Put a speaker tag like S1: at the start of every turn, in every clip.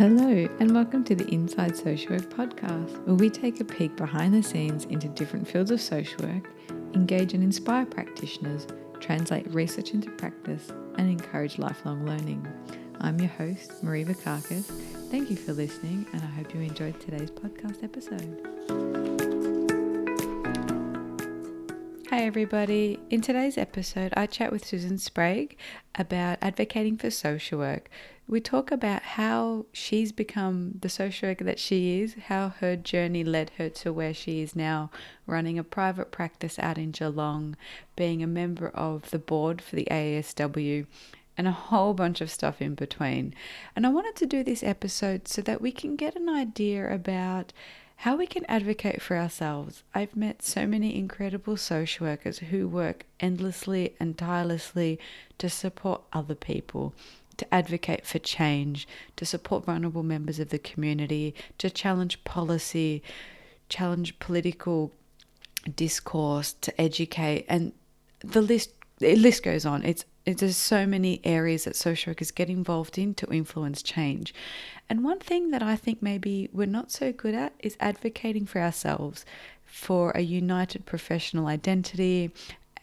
S1: Hello and welcome to the Inside Social Work podcast, where we take a peek behind the scenes into different fields of social work, engage and inspire practitioners, translate research into practice and encourage lifelong learning. I'm your host, Marie Doorakkers. Thank you for listening and I hope you enjoyed today's podcast episode. Hi everybody. In today's episode, I chat with Suzanne Sprague about advocating for social work. We talk about how she's become the social worker that she is, how her journey led her to where she is now, running a private practice out in Geelong, being a member of the board for the AASW, and a whole bunch of stuff in between. And I wanted to do this episode so that we can get an idea about how we can advocate for ourselves. I've met so many incredible social workers who work endlessly and tirelessly to support other people, to advocate for change, to support vulnerable members of the community, to challenge policy, challenge political discourse, to educate, and the list goes on. There's so many areas that social workers get involved in to influence change. And one thing that I think maybe we're not so good at is advocating for ourselves, for a united professional identity,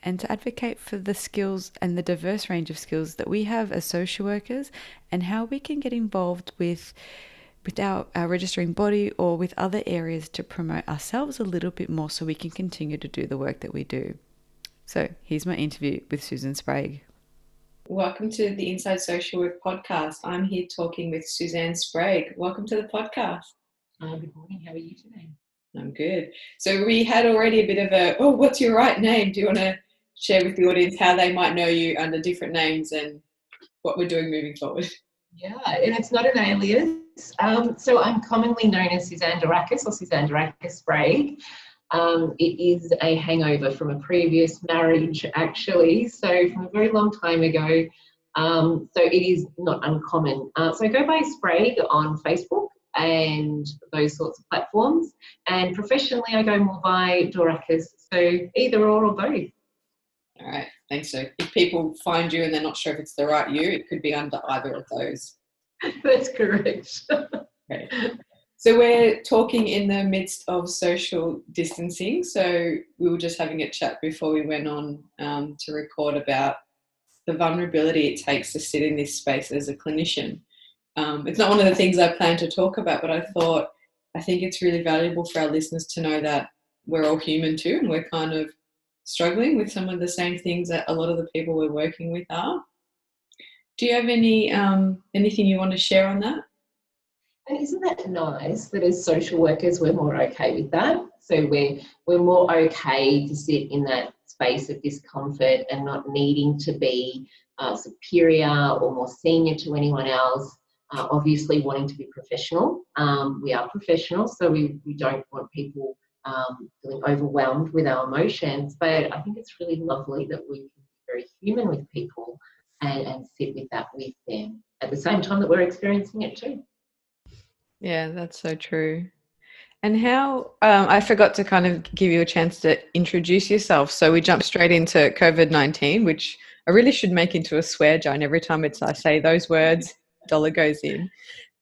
S1: and to advocate for the skills and the diverse range of skills that we have as social workers and how we can get involved with our registering body or with other areas to promote ourselves a little bit more so we can continue to do the work that we do. So here's my interview with Suzanne Sprague. Welcome to the Inside Social Work podcast. I'm here talking with Suzanne Sprague. Welcome to the podcast.
S2: Good morning. How are you today?
S1: I'm good. So we had already a bit of what's your right name? Do you want to share with the audience how they might know you under different names and what we're doing moving forward?
S2: Yeah, and it's not an alias. So I'm commonly known as Suzanne Doorakkers or Suzanne Doorakkers Sprague. It is a hangover from a previous marriage, actually, so from a very long time ago. So it is not uncommon. So I go by Sprague on Facebook and those sorts of platforms. And professionally, I go more by Doorakkers. So either or both.
S1: All right, thanks. So if people find you and they're not sure if it's the right you, it could be under either of those.
S2: That's correct.
S1: Okay. So we're talking in the midst of social distancing. So we were just having a chat before we went on to record about the vulnerability it takes to sit in this space as a clinician. It's not one of the things I plan to talk about, but I think it's really valuable for our listeners to know that we're all human too, and we're kind of struggling with some of the same things that a lot of the people we're working with are. Do you have anything you want to share on that?
S2: And isn't that nice that as social workers we're more okay with that? So we're more okay to sit in that space of discomfort and not needing to be superior or more senior to anyone else. Obviously wanting to be professional. We are professionals, so we don't want people feeling overwhelmed with our emotions. But I think it's really lovely that we can be very human with people and sit with that with them at the same time that we're experiencing it too.
S1: Yeah, that's so true. And how, I forgot to kind of give you a chance to introduce yourself. So we jumped straight into COVID-19, which I really should make into a swear jar. And every time I say those words, dollar goes in.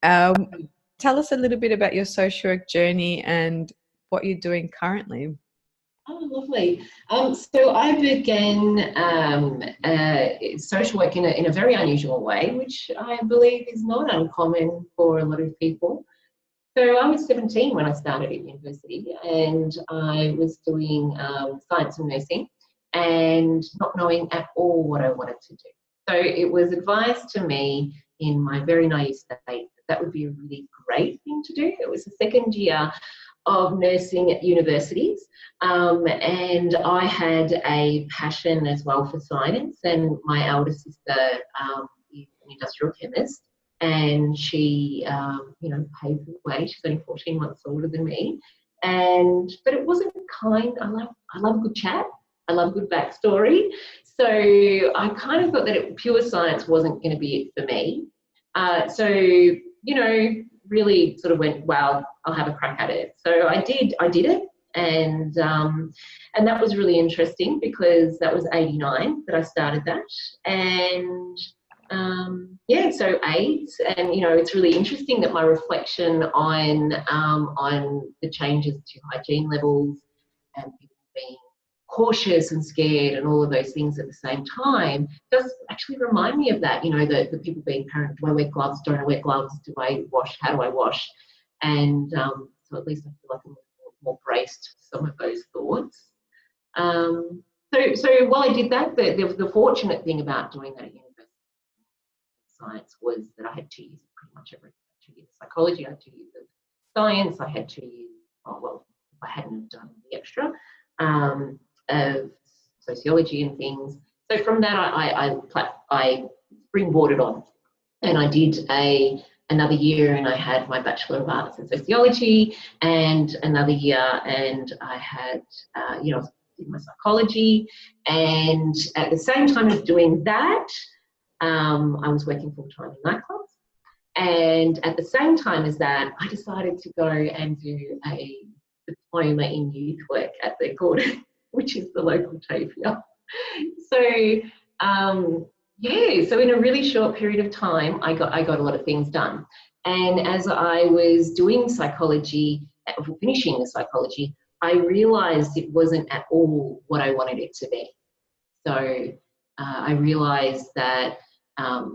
S1: Tell us a little bit about your social work journey and what you're doing currently.
S2: Oh, lovely. So I began social work in a very unusual way, which I believe is not uncommon for a lot of people. So I was 17 when I started at university, and I was doing science and nursing and not knowing at all what I wanted to do. So it was advised to me in my very naive state that would be a really great thing to do. It was the second year of nursing at universities, and I had a passion as well for science, and my elder sister is an industrial chemist, and she paved the way. She's only 14 months older than me, but it wasn't kind. I love a good chat. I love a good backstory. So I kind of thought that pure science wasn't going to be it for me. Really sort of went, well, I'll have a crack at it. So I did it, and that was really interesting because that was 89 that I started that, and Yeah, so AIDS, and it's really interesting that my reflection on the changes to hygiene levels and people being cautious and scared and all of those things at the same time does actually remind me of that. The people being paranoid: do I wear gloves? Don't I wear gloves? Do I wash? How do I wash? And so at least I feel like I'm more braced for some of those thoughts. So while I did that, the fortunate thing about doing that at university science was that I had 2 years of pretty much everything. 2 years of psychology, I had 2 years of science, I had 2 years, if I hadn't done the extra, of sociology and things. So from that, I springboarded on, and I did another year, and I had my Bachelor of Arts in Sociology, and another year, and I had, did my psychology, and at the same time as doing that, I was working full-time in nightclubs. And at the same time as that, I decided to go and do a diploma in youth work at the Gordon, which is the local TAFE here. So, so in a really short period of time, I got a lot of things done. And as I was doing psychology, finishing the psychology, I realised it wasn't at all what I wanted it to be. So I realised that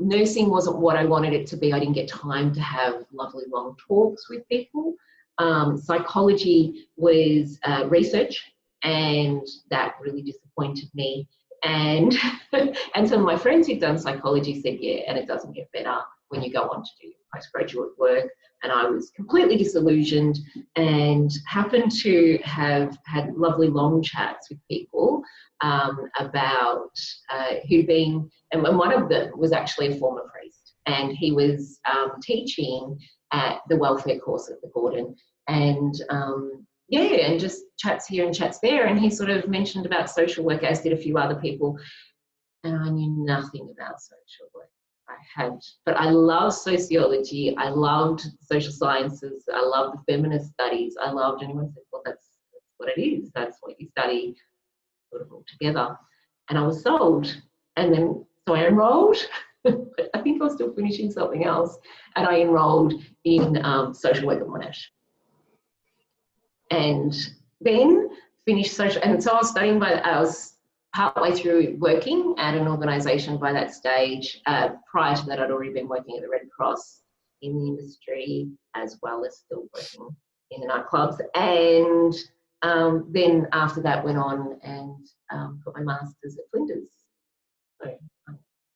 S2: nursing wasn't what I wanted it to be. I didn't get time to have lovely long talks with people. Psychology was research, and that really disappointed me. And and some of my friends who'd done psychology said, yeah, and it doesn't get better when you go on to do postgraduate work. And I was completely disillusioned, and happened to have had lovely long chats with people about who'd been, and one of them was actually a former priest, and he was teaching at the welfare course at the Gordon, and and just chats here and chats there, and he sort of mentioned about social work, as did a few other people, and I knew nothing about social work. But I loved sociology, I loved social sciences, I loved the feminist studies, anyone said, well, that's what it is, that's what you study, sort of all together. And I was sold. And then, so I enrolled, I think I was still finishing something else, and I enrolled in social work at Monash. And then finished social, and so I was studying I was partway through working at an organisation by that stage. Prior to that, I'd already been working at the Red Cross in the industry, as well as still working in the nightclubs. And then after that, went on and got my master's at Flinders. So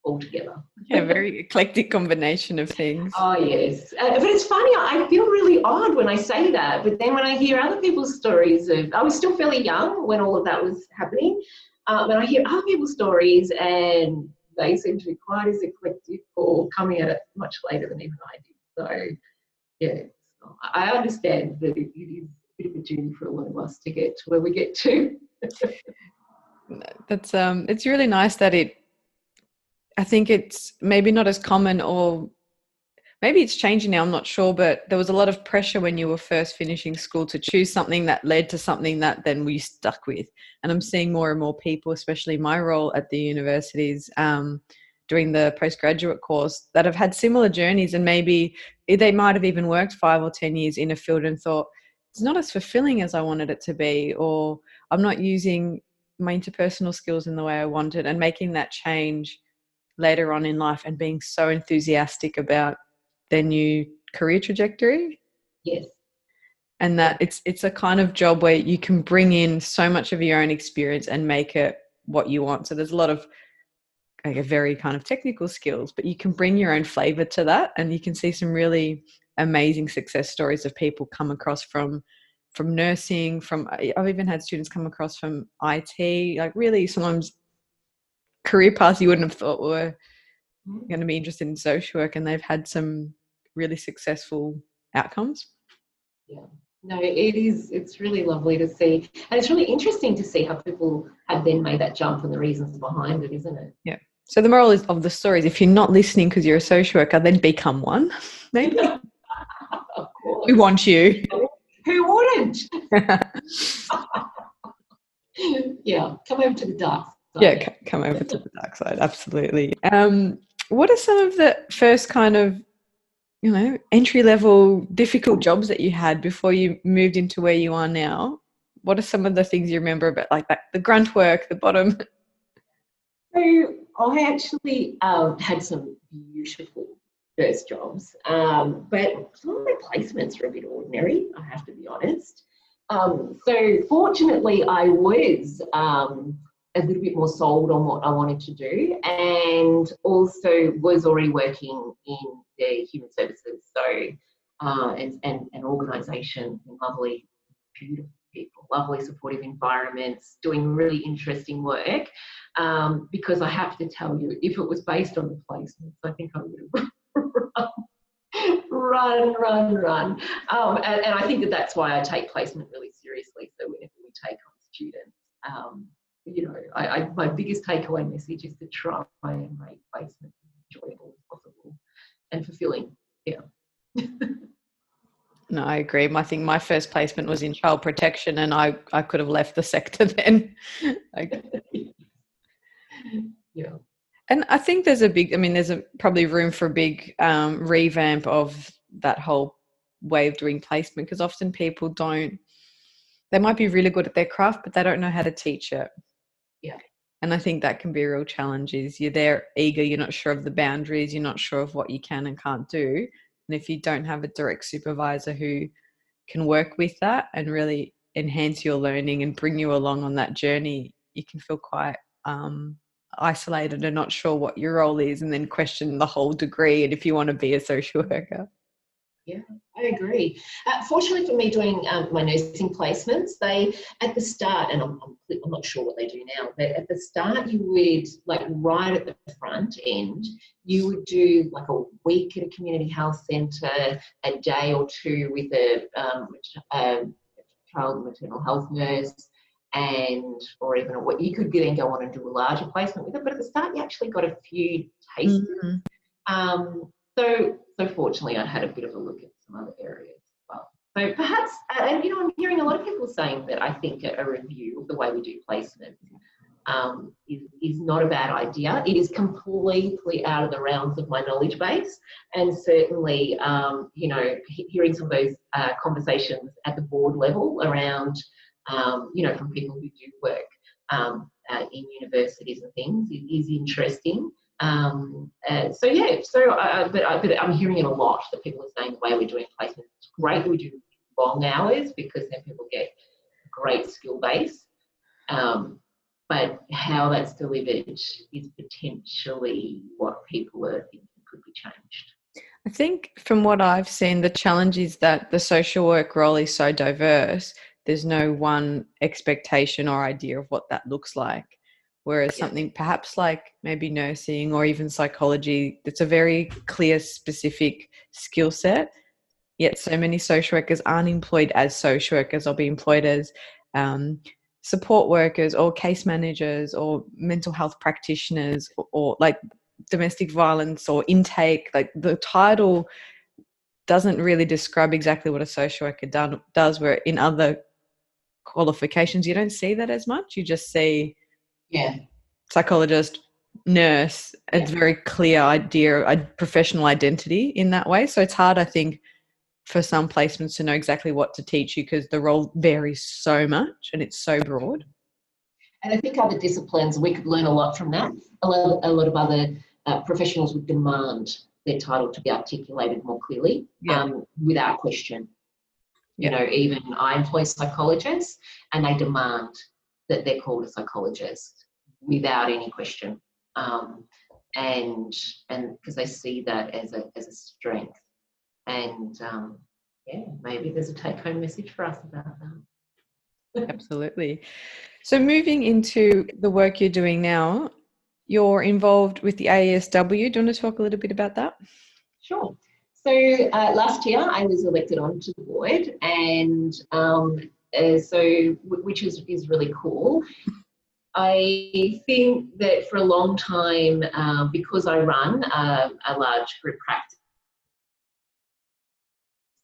S2: all together.
S1: Yeah, very eclectic combination of things.
S2: Oh, yes. But it's funny, I feel really odd when I say that, but then when I hear other people's stories I was still fairly young when all of that was happening, when I hear other people's stories, and they seem to be quite as eclectic or coming at it much later than even I did. So, yeah, I understand that it is a bit of a journey for a lot of us to get to where we get to.
S1: That's it's really nice that I think it's maybe not as common, or maybe it's changing now, I'm not sure, but there was a lot of pressure when you were first finishing school to choose something that led to something that then we stuck with. And I'm seeing more and more people, especially my role at the universities, doing the postgraduate course, that have had similar journeys, and maybe they might have even worked 5 or 10 years in a field and thought, it's not as fulfilling as I wanted it to be, or I'm not using my interpersonal skills in the way I wanted, and making that change later on in life and being so enthusiastic about their new career trajectory.
S2: Yes.
S1: And that it's a kind of job where you can bring in so much of your own experience and make it what you want. So there's a lot of a very kind of technical skills, but you can bring your own flavor to that, and you can see some really amazing success stories of people come across from nursing, I've even had students come across from IT, like really sometimes career paths you wouldn't have thought were going to be interested in social work, and they've had some really successful outcomes.
S2: Yeah. No, it's really lovely to see. And it's really interesting to see how people have then made that jump and the reasons behind it, isn't it?
S1: Yeah. So the moral of the story is, if you're not listening because you're a social worker, then become one, maybe.
S2: Of course.
S1: We want you.
S2: Who wouldn't? Yeah, come over to the dark side.
S1: Yeah, come over to the dark side, absolutely. What are some of the first kind of, entry level difficult jobs that you had before you moved into where you are now? What are some of the things you remember about like that, the grunt work, the bottom?
S2: So I actually had some beautiful first jobs, but some of my placements are a bit ordinary, I have to be honest. So fortunately, I was a little bit more sold on what I wanted to do, and also was already working in the human services. So and an organisation, lovely, beautiful people, lovely supportive environments, doing really interesting work. Because I have to tell you, if it was based on the placements, I think I would have run. And I think that that's why I take placement really seriously. So whenever we take on students, my biggest takeaway message is to try and make placement as enjoyable as possible and fulfilling. Yeah.
S1: No, I agree. I think my first placement was in child protection, and I could have left the sector then.
S2: Yeah.
S1: And I think there's probably room for a big revamp of that whole way of doing placement, because often people they might be really good at their craft, but they don't know how to teach it.
S2: Yeah.
S1: And I think that can be a real challenge. Is you're there eager, you're not sure of the boundaries, you're not sure of what you can and can't do. And if you don't have a direct supervisor who can work with that and really enhance your learning and bring you along on that journey, you can feel quite isolated and not sure what your role is, and then question the whole degree and if you want to be a social worker.
S2: Yeah, I agree. Fortunately for me, doing my nursing placements, they at the start, and I'm not sure what they do now, but at the start you would, like right at the front end, you would do like a week at a community health centre, a day or two with a child and maternal health nurse, or even what you could then go on and do a larger placement with it. But at the start, you actually got a few tastes. Mm-hmm. So fortunately, I had a bit of a look at some other areas as well. So perhaps, and I'm hearing a lot of people saying that I think a review of the way we do placement is not a bad idea. It is completely out of the realms of my knowledge base, and certainly, hearing some of those conversations at the board level around, from people who do work in universities and things is interesting. But I'm hearing it a lot that people are saying the way we're doing placements, it's great that we do long hours because then people get a great skill base. But how that's delivered is potentially what people are thinking could be changed.
S1: I think from what I've seen, the challenge is that the social work role is so diverse. There's no one expectation or idea of what that looks like. Whereas something perhaps like maybe nursing or even psychology, it's a very clear, specific skill set. Yet so many social workers aren't employed as social workers, or be employed as support workers or case managers or mental health practitioners or like domestic violence or intake. Like the title doesn't really describe exactly what a social worker does, where in other qualifications you don't see that as much. You just see psychologist, nurse. It's very clear idea, a professional identity in that way. So it's hard, I think, for some placements to know exactly what to teach you because the role varies so much and it's so broad.
S2: And I think other disciplines, we could learn a lot from that. A lot of other professionals would demand their title to be articulated more clearly, without question. Even I employ psychologists and they demand that they're called a psychologist without any question. And because they see that as a strength. And maybe there's a take-home message for us about that.
S1: Absolutely. So moving into the work you're doing now, you're involved with the AASW. Do you want to talk a little bit about that?
S2: Sure. So last year I was elected onto the board, and which is really cool. I think that for a long time, because I run a large group practice,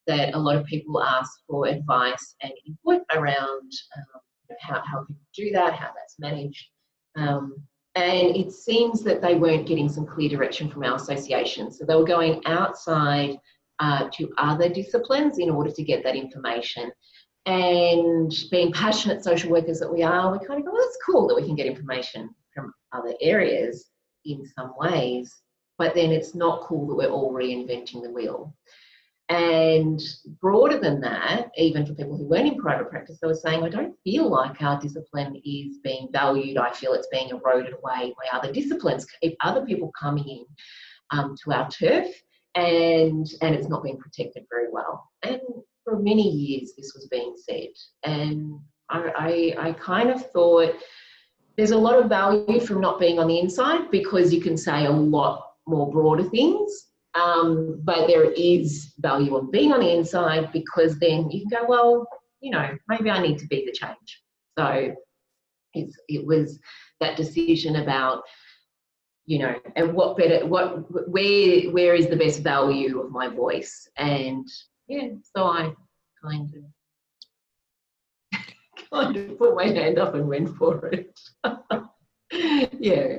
S2: that a lot of people ask for advice and input around how people do that, how that's managed. And it seems that they weren't getting some clear direction from our association. So they were going outside to other disciplines in order to get that information. And being passionate social workers that we are, we kind of go, well, that's cool that we can get information from other areas in some ways, but then it's not cool that we're all reinventing the wheel. And broader than that, even for people who weren't in private practice, they were saying, I don't feel like our discipline is being valued. I feel it's being eroded away by other disciplines, other people coming in to our turf, and it's not being protected very well. And for many years, this was being said. And I kind of thought there's a lot of value from not being on the inside, because you can say a lot more broader things. But there is value on being on the inside, because then you can go, well, you know, maybe I need to be the change. So it was that decision about, you know, and where is the best value of my voice? And yeah, so I kind of put my hand up and went for it. Yeah.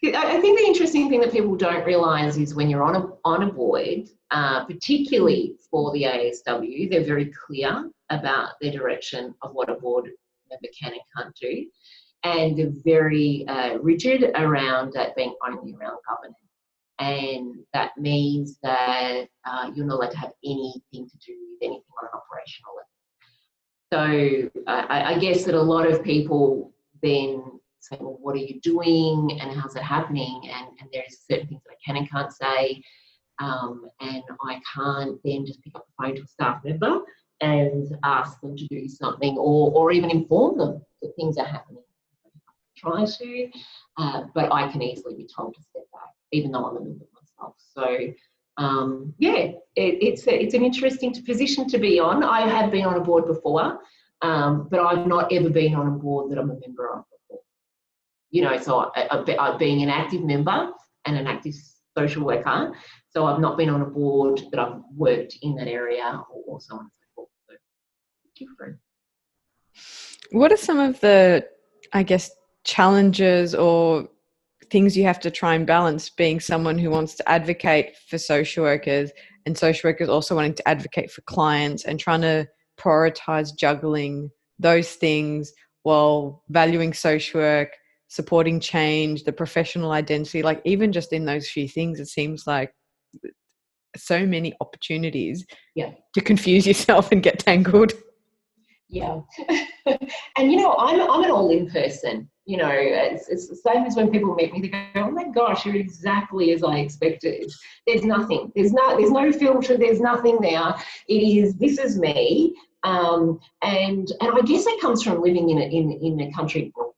S2: I think the interesting thing that people don't realise is when you're on a board, particularly for the AASW, they're very clear about their direction of what a board member can and can't do, and they're very rigid around that being only around governance. And that means that you're not allowed to have anything to do with anything on an operational level. So I guess that a lot of people then say, well, what are you doing and how's it happening? And there's certain things that I can and can't say. And I can't then just pick up the phone to a staff member and ask them to do something, or even inform them that things are happening. Try to, but I can easily be told to step back, even though I'm a member myself. So it's an interesting position to be on. I have been on a board before, but I've not ever been on a board that I'm a member of before. You know, so I've been an active member and an active social worker, so I've not been on a board that I've worked in that area or so on and so forth. So different.
S1: What are some of the, I guess, challenges or things you have to try and balance, being someone who wants to advocate for social workers and social workers also wanting to advocate for clients, and trying to prioritize juggling those things while valuing social work, supporting change, the professional identity? Like, even just in those few things, it seems like so many opportunities to confuse yourself and get tangled.
S2: Yeah. And, you know, I'm an all-in person. You know, it's the same as when people meet me, they go, oh my gosh, you're exactly as I expected. There's nothing. There's no filter. There's nothing there. This is me. And I guess it comes from living in a country town.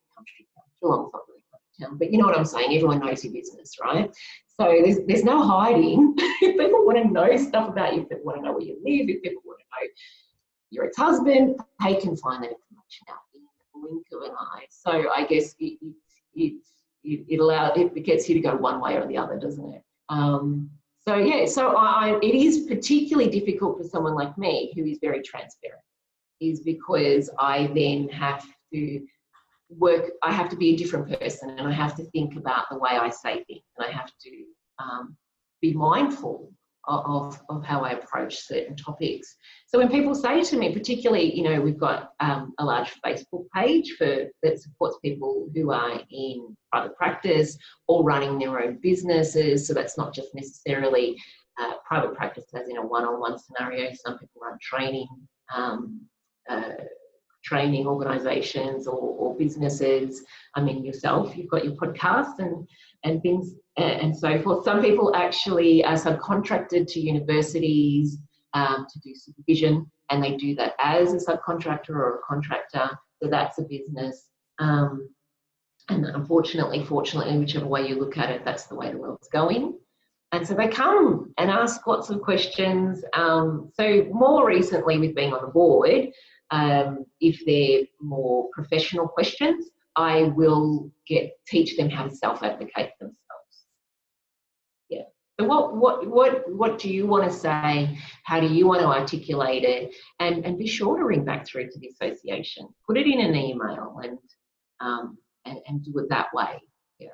S2: Geelong's not really a country town, but you know what I'm saying. Everyone knows your business, right? So there's no hiding. If people want to know stuff about you, if people want to know where you live, if people want to know your ex-husband, they can find that information out in the blink of an eye. So I guess it gets you to go one way or the other, doesn't it? It is particularly difficult for someone like me who is very transparent, is because I then have to I have to be a different person, and I have to think about the way I say things, and I have to be mindful of how I approach certain topics. So when people say to me, particularly, you know, we've got a large Facebook page that supports people who are in private practice or running their own businesses. So that's not just necessarily private practice as in a one-on-one scenario. Some people run training organisations or businesses. I mean, yourself, you've got your podcast and things and so forth. Some people actually are subcontracted to universities to do supervision, and they do that as a subcontractor or a contractor. So that's a business. And unfortunately, fortunately, whichever way you look at it, that's the way the world's going. And so they come and ask lots of questions. So more recently, with being on the board, if they're more professional questions, I will teach them how to self-advocate themselves. Yeah. So what do you want to say? How do you want to articulate it? And be sure to ring back through to the association. Put it in an email, and and do it that way. Yeah.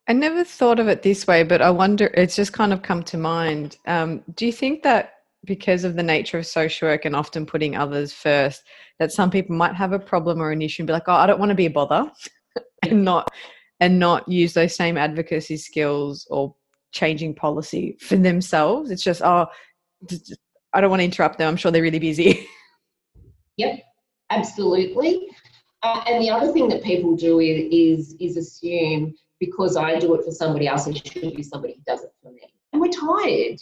S1: I never thought of it this way, but I wonder, it's just kind of come to mind. Do you think that because of the nature of social work and often putting others first, that some people might have a problem or an issue and be like, oh, I don't want to be a bother
S2: Yeah.
S1: and not use those same advocacy skills or changing policy for themselves? It's just, oh, I don't want to interrupt them. I'm sure they're really busy.
S2: Yep, absolutely. And the other thing that people do is assume because I do it for somebody else, it should be somebody who does it for me. And we're tired,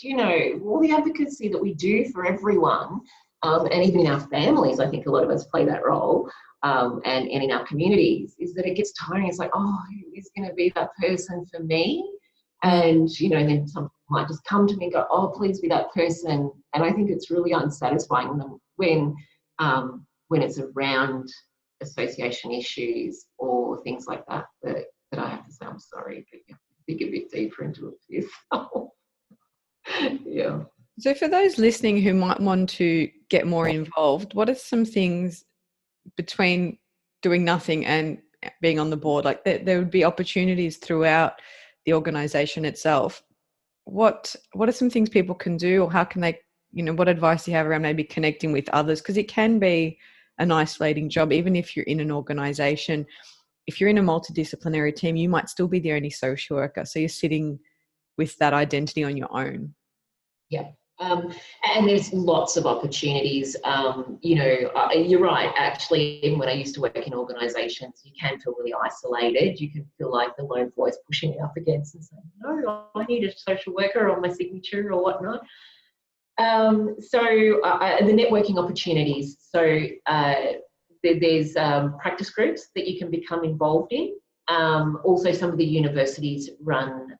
S2: all the advocacy that we do for everyone, and even in our families, I think a lot of us play that role, and in our communities, is that it gets tiring. It's like, oh, who is going to be that person for me? And, then some people might just come to me and go, oh, please be that person. And I think it's really unsatisfying when it's around association issues or things like that I have to say, I'm sorry, but you have to dig a bit deeper into it for yourself. Yeah.
S1: So for those listening who might want to get more involved, what are some things between doing nothing and being on the board? Like there would be opportunities throughout the organisation itself. What are some things people can do, or how can they, what advice do you have around maybe connecting with others? Because it can be an isolating job, even if you're in an organisation. If you're in a multidisciplinary team, you might still be the only social worker. So you're sitting with that identity on your own.
S2: Yeah. And there's lots of opportunities. You're right. Actually, even when I used to work in organisations, you can feel really isolated. You can feel like the lone voice pushing you up against and saying, no, I need a social worker on my signature or whatnot. The networking opportunities. So there's practice groups that you can become involved in. Also, some of the universities run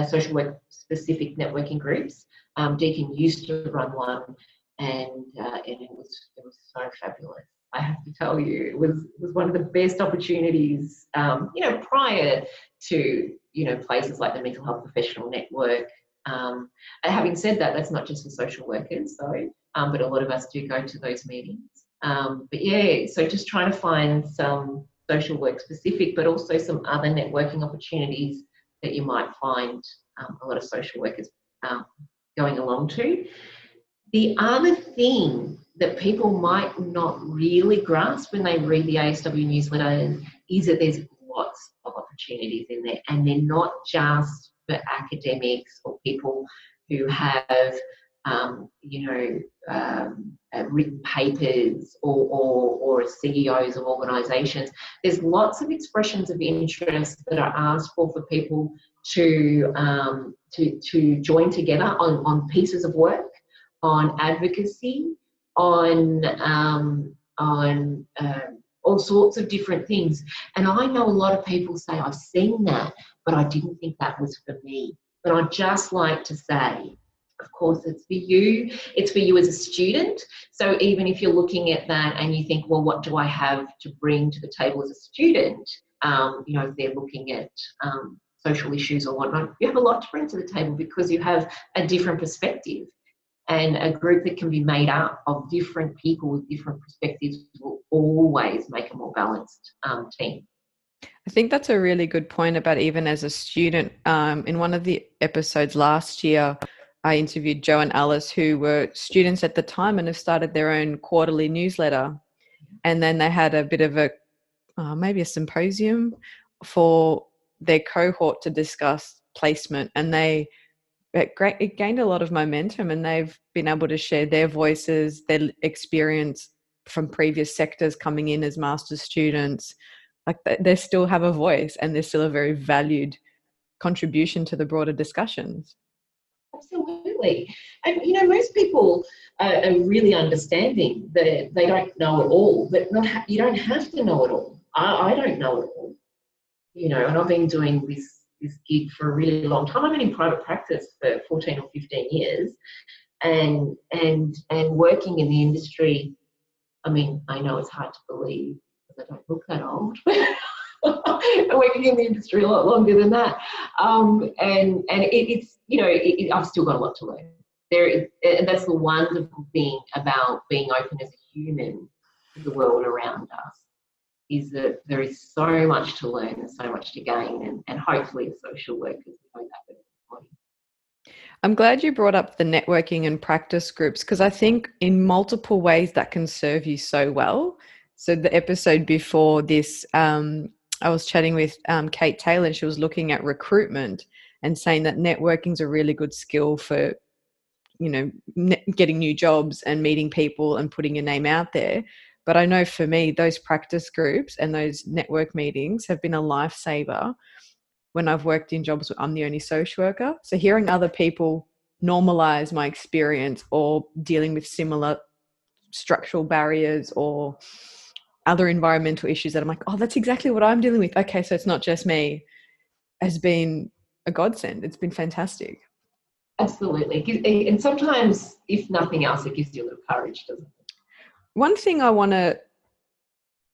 S2: social work specific networking groups. Deakin used to run one, and it was so fabulous. I have to tell you, it was one of the best opportunities. Prior to places like the Mental Health Professional Network. And having said that, that's not just for social workers, though, but a lot of us do go to those meetings. So just trying to find some social work specific, but also some other networking opportunities that you might find a lot of social workers going along to. The other thing that people might not really grasp when they read the AASW newsletter is that there's lots of opportunities in there, and they're not just for academics or people who have written papers or CEOs of organisations. There's lots of expressions of interest that are asked for people to join together on pieces of work, on advocacy, on all sorts of different things. And I know a lot of people say, I've seen that, but I didn't think that was for me. But I'd just like to say, of course, it's for you. It's for you as a student. So even if you're looking at that and you think, well, what do I have to bring to the table as a student? If they're looking at social issues or whatnot, you have a lot to bring to the table because you have a different perspective. And a group that can be made up of different people with different perspectives will always make a more balanced team.
S1: I think that's a really good point about even as a student. In one of the episodes last year, I interviewed Joe and Alice, who were students at the time and have started their own quarterly newsletter. And then they had a bit of maybe a symposium for their cohort to discuss placement, and it gained a lot of momentum, and they've been able to share their voices, their experience from previous sectors coming in as master's students. Like they still have a voice, and they're still a very valued contribution to the broader discussions.
S2: Absolutely. And, most people are really understanding that they don't know it all, but you don't have to know it all. I don't know it all, and I've been doing this gig for a really long time. I've been in private practice for 14 or 15 years and working in the industry. I mean, I know it's hard to believe because I don't look that old. I'm working in the industry a lot longer than that. I've still got a lot to learn. And that's the wonderful thing about being open as a human to the world around us. is that there is so much to learn and so much to gain, and hopefully as social workers know that better than anybody.
S1: I'm glad you brought up the networking and practice groups, because I think in multiple ways that can serve you so well. So the episode before this, I was chatting with Kate Taylor, and she was looking at recruitment and saying that networking is a really good skill for, getting new jobs and meeting people and putting your name out there. But I know for me, those practice groups and those network meetings have been a lifesaver when I've worked in jobs where I'm the only social worker. So hearing other people normalize my experience or dealing with similar structural barriers or other environmental issues that I'm like, oh, that's exactly what I'm dealing with. Okay, so it's not just me, has been a godsend. It's been fantastic.
S2: Absolutely. And sometimes, if nothing else, it gives you a little courage, doesn't it?
S1: One thing I want to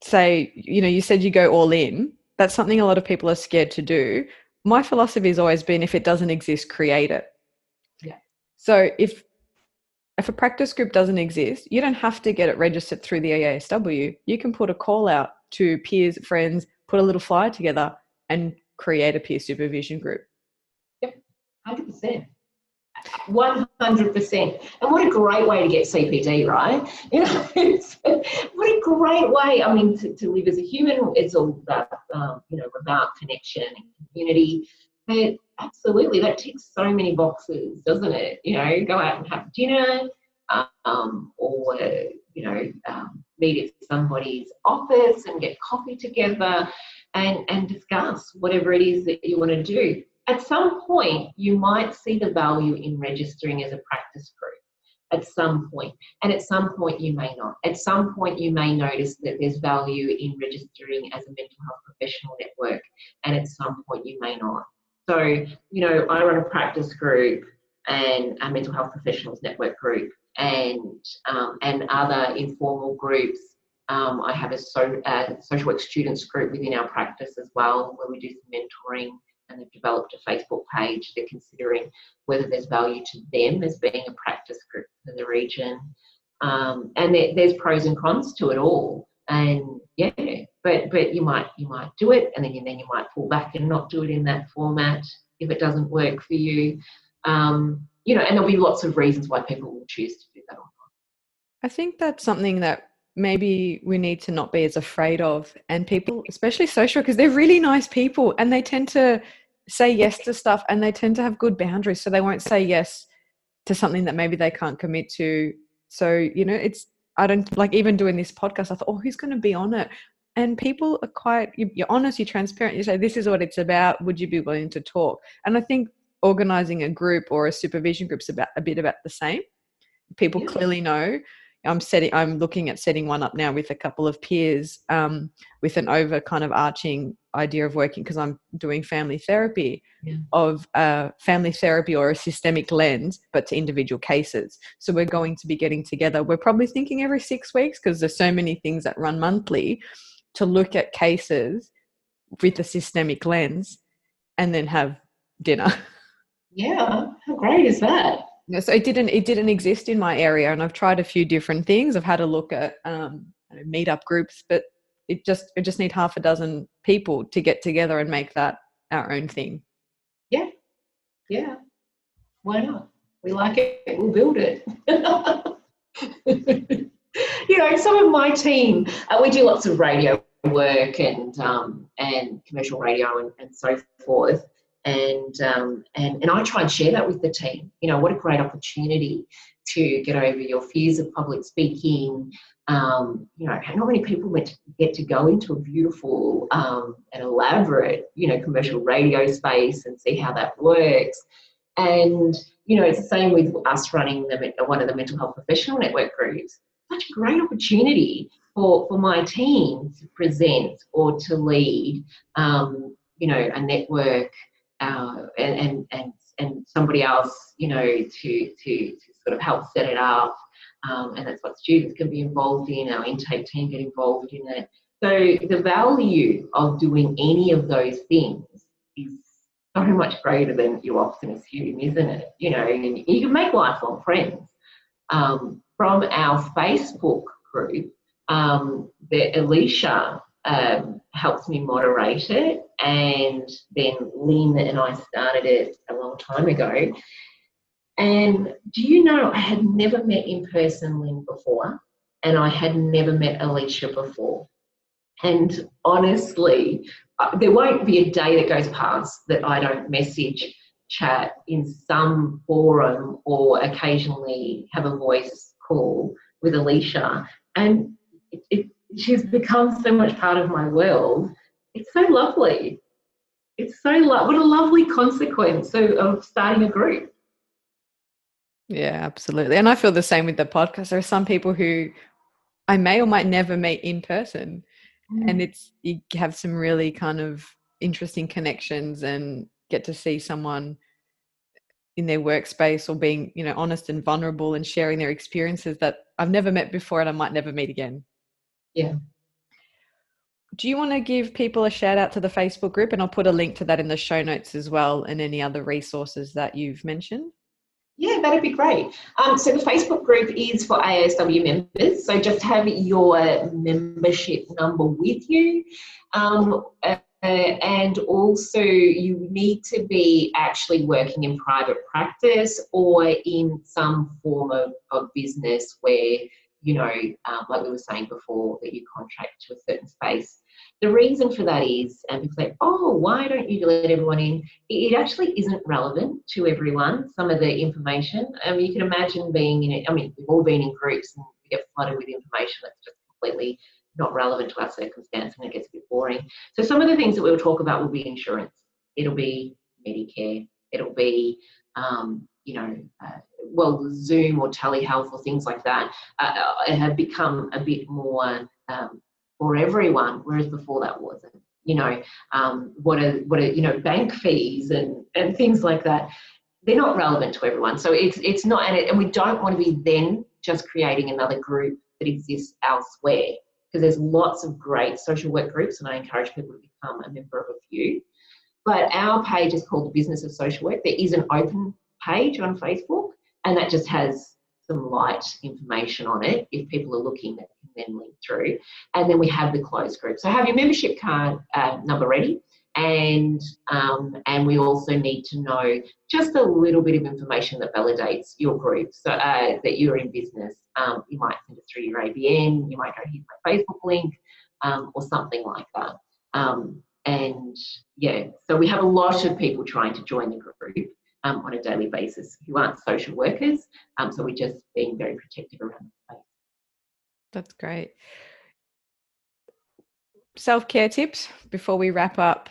S1: say, you said you go all in. That's something a lot of people are scared to do. My philosophy has always been, if it doesn't exist, create it.
S2: Yeah.
S1: So if a practice group doesn't exist, you don't have to get it registered through the AASW. You can put a call out to peers, friends, put a little flyer together and create a peer supervision group.
S2: Yep, 100%. 100%. And what a great way to get CPD, right? What a great way. I mean, to live as a human, it's all about, about connection and community. But absolutely, that ticks so many boxes, doesn't it? Go out and have dinner, or meet at somebody's office and get coffee together and discuss whatever it is that you want to do. At some point, you might see the value in registering as a practice group. At some point, and at some point you may not. At some point you may notice that there's value in registering as a mental health professional network, and at some point you may not. So, I run a practice group and a mental health professionals network group, and other informal groups. I have a social work students group within our practice as well, where we do some mentoring, and they've developed a Facebook page. They're considering whether there's value to them as being a practice group for the region. And there's pros and cons to it all. And yeah, but you might do it, and then you might pull back and not do it in that format if it doesn't work for you. And there'll be lots of reasons why people will choose to do that or not.
S1: I think that's something that maybe we need to not be as afraid of, and people, especially social, because they're really nice people and they tend to say yes to stuff, and they tend to have good boundaries, so they won't say yes to something that maybe they can't commit to. So I don't like, even doing this podcast, I thought, oh, who's going to be on it? And people are quite, you're honest, you're transparent, you say, this is what it's about, would you be willing to talk? And I think organizing a group or a supervision group's about a bit about the same. People clearly know. I'm looking at setting one up now with a couple of peers, with an over kind of arching idea of working, because I'm doing family therapy, of family therapy or a systemic lens, but to individual cases. So we're going to be getting together. We're probably thinking every 6 weeks, because there's so many things that run monthly, to look at cases with a systemic lens and then have dinner.
S2: Yeah, how great is that?
S1: So it didn't exist in my area, and I've tried a few different things. I've had a look at meetup groups, but it just need half a dozen people to get together and make that our own thing.
S2: Yeah. Why not? We like it. We'll build it. Some of my team, we do lots of radio work and commercial radio and so forth. And I try and share that with the team. What a great opportunity to get over your fears of public speaking. Not many people get to go into a beautiful and elaborate, commercial radio space and see how that works. And, it's the same with us running one of the mental health professional network groups. Such a great opportunity for my team to present or to lead, a network. And somebody else, to sort of help set it up, and that's what students can be involved in. Our intake team get involved in it. So the value of doing any of those things is so much greater than you often assume, isn't it? And you can make lifelong friends. From our Facebook group, Alicia helps me moderate it. And then Lynn and I started it a long time ago. And do you know, I had never met in person Lynn before, and I had never met Alicia before. And honestly, there won't be a day that goes past that I don't message, chat in some forum, or occasionally have a voice call with Alicia. And she's become so much part of my world. It's so lovely. It's so what a lovely consequence of starting a group.
S1: Yeah, absolutely. And I feel the same with the podcast. There are some people who I may or might never meet in person, and you have some really kind of interesting connections and get to see someone in their workspace or being, honest and vulnerable and sharing their experiences that I've never met before and I might never meet again.
S2: Yeah.
S1: Do you want to give people a shout out to the Facebook group? And I'll put a link to that in the show notes as well, and any other resources that you've mentioned.
S2: Yeah, that'd be great. So the Facebook group is for AASW members. So just have your membership number with you. And also you need to be actually working in private practice or in some form of business where, like we were saying before, that you contract to a certain space. The reason for that is, and people say, oh, why don't you let everyone in? It actually isn't relevant to everyone, some of the information. You can imagine being in it. We've all been in groups and we get flooded with information that's just completely not relevant to our circumstance, and it gets a bit boring. So some of the things that we'll talk about will be insurance. It'll be Medicare. It'll be, Zoom or telehealth or things like that have become a bit more for everyone, whereas before that wasn't. What are bank fees and things like that. They're not relevant to everyone. So it's not, and we don't want to be then just creating another group that exists elsewhere, because there's lots of great social work groups, and I encourage people to become a member of a few. But our page is called the Business of Social Work. There is an open page on Facebook, and that just has some light information on it. If people are looking, that can then link through. And then we have the closed group. So have your membership card number ready. And we also need to know just a little bit of information that validates your group, so that you're in business. You might send it through your ABN, you might go, here's my Facebook link, or something like that. So we have a lot of people trying to join the group on a daily basis who aren't social workers. So we're just being very protective around the space.
S1: That's great. Self-care tips before we wrap up.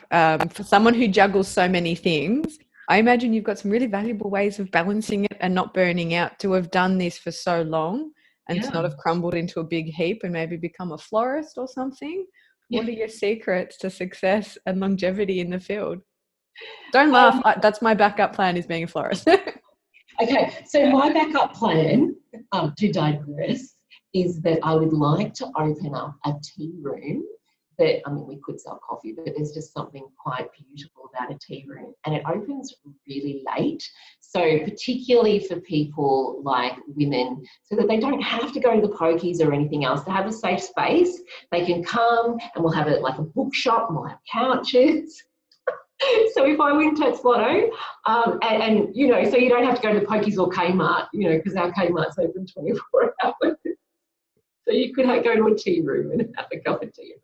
S1: For someone who juggles so many things, I imagine you've got some really valuable ways of balancing it and not burning out, to have done this for so long and to not have crumbled into a big heap and maybe become a florist or something. What are your secrets to success and longevity in the field? Don't laugh. That's my backup plan, is being a florist.
S2: Okay, so my backup plan, to digress, is that I would like to open up a tea room. That, we could sell coffee, but there's just something quite beautiful about a tea room, and it opens really late. So particularly for people like women, so that they don't have to go to the pokies or anything else, to have a safe space. They can come and we'll have it like a bookshop, and we'll have couches. So if I win Tats Lotto, so you don't have to go to the pokies or Kmart, because our Kmart's open 24 hours. So you could go to a tea room and have a cup of tea.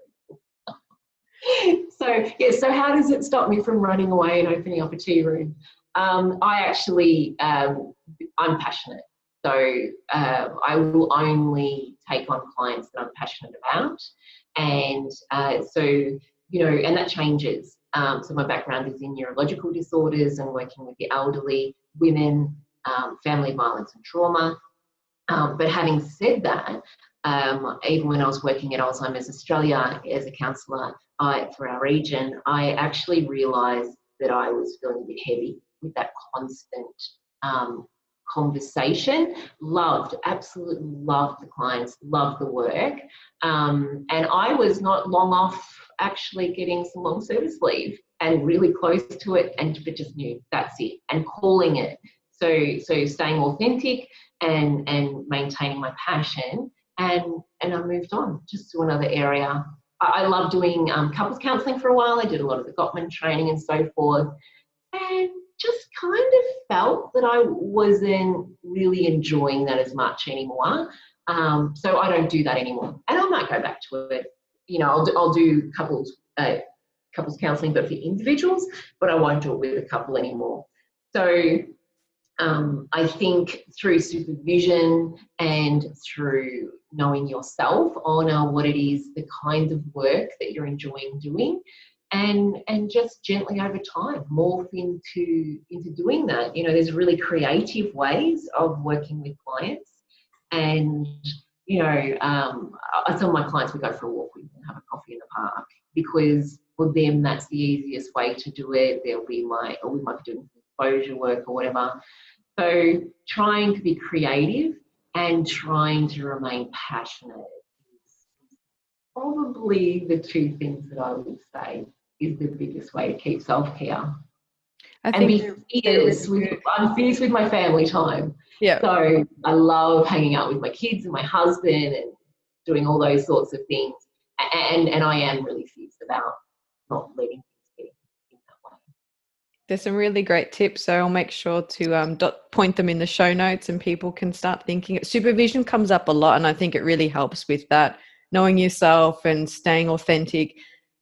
S2: So how does it stop me from running away and opening up a tea room? I'm passionate. So I will only take on clients that I'm passionate about. And and that changes. So my background is in neurological disorders and working with the elderly, women, family violence and trauma. But having said that, even when I was working at Alzheimer's Australia as a counsellor for our region, I actually realised that I was feeling a bit heavy with that constant conversation. Absolutely loved the clients, loved the work. And I was not long off actually getting some long service leave, and really close to it, but just knew that's it, and calling it. So staying authentic and maintaining my passion, and I moved on just to another area I love doing couples counselling for a while. I did a lot of the Gottman training and so forth, and just kind of felt that I wasn't really enjoying that as much anymore. So I don't do that anymore, and I might go back to it. I'll do couples counselling, but for individuals, but I won't do it with a couple anymore. So I think through supervision and through knowing yourself, honour what it is, the kind of work that you're enjoying doing, and just gently over time morph into doing that. There's really creative ways of working with clients, and some of my clients would go for a walk with me and have a coffee in the park, because for them that's the easiest way to do it. We might be doing exposure work or whatever. So trying to be creative and trying to remain passionate is probably the two things that I would say is the biggest way to keep self-care. And be fierce. I'm fierce with my family time.
S1: Yeah.
S2: So I love hanging out with my kids and my husband and doing all those sorts of things. And I am really fierce about not letting things get in that way.
S1: There's some really great tips, so I'll make sure to point them in the show notes, and people can start thinking. Supervision comes up a lot, and I think it really helps with that, knowing yourself and staying authentic.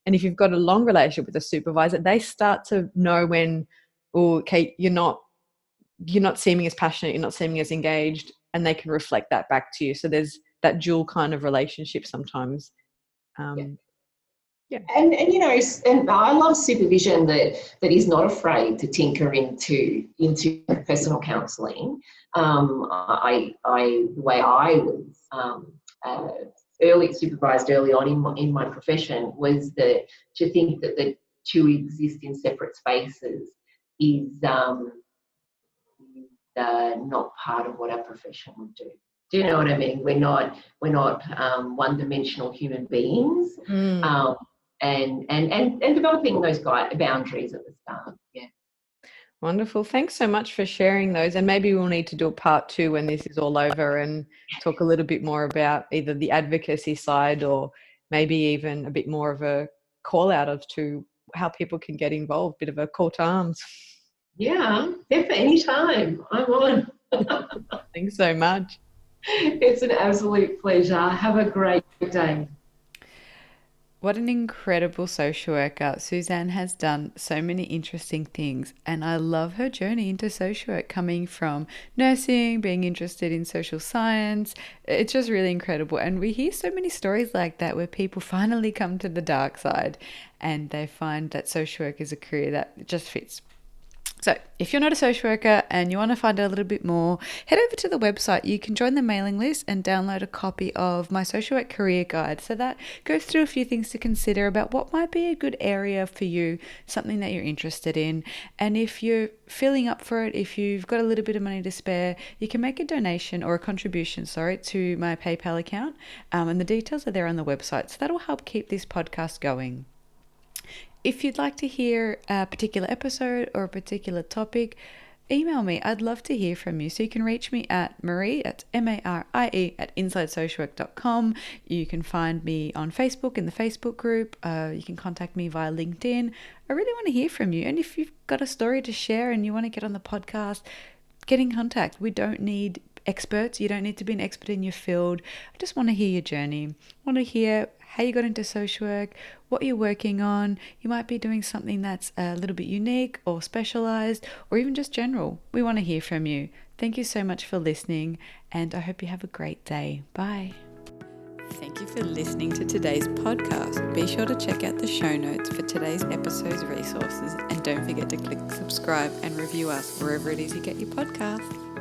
S1: And if you've got a long relationship with a supervisor, they start to know when, okay, you're not seeming as passionate, you're not seeming as engaged, and they can reflect that back to you. So there's that dual kind of relationship sometimes.
S2: Yeah. And I love supervision that is not afraid to tinker into personal counselling. The way I was supervised early on in my profession was that to think that the two exist in separate spaces is not part of what our profession would do. Do you know what I mean? We're not one-dimensional human beings. And developing those boundaries at the start. Yeah.
S1: Wonderful. Thanks so much for sharing those. And maybe we'll need to do a part 2 when this is all over and talk a little bit more about either the advocacy side or maybe even a bit more of a call out as to how people can get involved, bit of a call to arms.
S2: Yeah, definitely. Anytime. I'm on.
S1: Thanks so much.
S2: It's an absolute pleasure. Have a great day.
S1: What an incredible social worker. Suzanne has done so many interesting things, and I love her journey into social work, coming from nursing, being interested in social science. It's just really incredible. And we hear so many stories like that where people finally come to the dark side and they find that social work is a career that just fits. So if you're not a social worker and you want to find out a little bit more, head over to the website. You can join the mailing list and download a copy of my social work career guide. So that goes through a few things to consider about what might be a good area for you, something that you're interested in. And if you're feeling up for it, if you've got a little bit of money to spare, you can make a donation or a contribution, to my PayPal account. And the details are there on the website. So that'll help keep this podcast going. If you'd like to hear a particular episode or a particular topic, email me. I'd love to hear from you. So you can reach me at Marie, at MARIE, at InsideSocialWork.com. You can find me on Facebook in the Facebook group. You can contact me via LinkedIn. I really want to hear from you. And if you've got a story to share and you want to get on the podcast, get in contact. We don't need experts. You don't need to be an expert in your field. I just want to hear your journey. I want to hear how you got into social work, what you're working on. You might be doing something that's a little bit unique or specialized or even just general. We want to hear from you. Thank you so much for listening, and I hope you have a great day. Bye. Thank you for listening to today's podcast. Be sure to check out the show notes for today's episode's resources, and don't forget to click subscribe and review us wherever it is you get your podcast.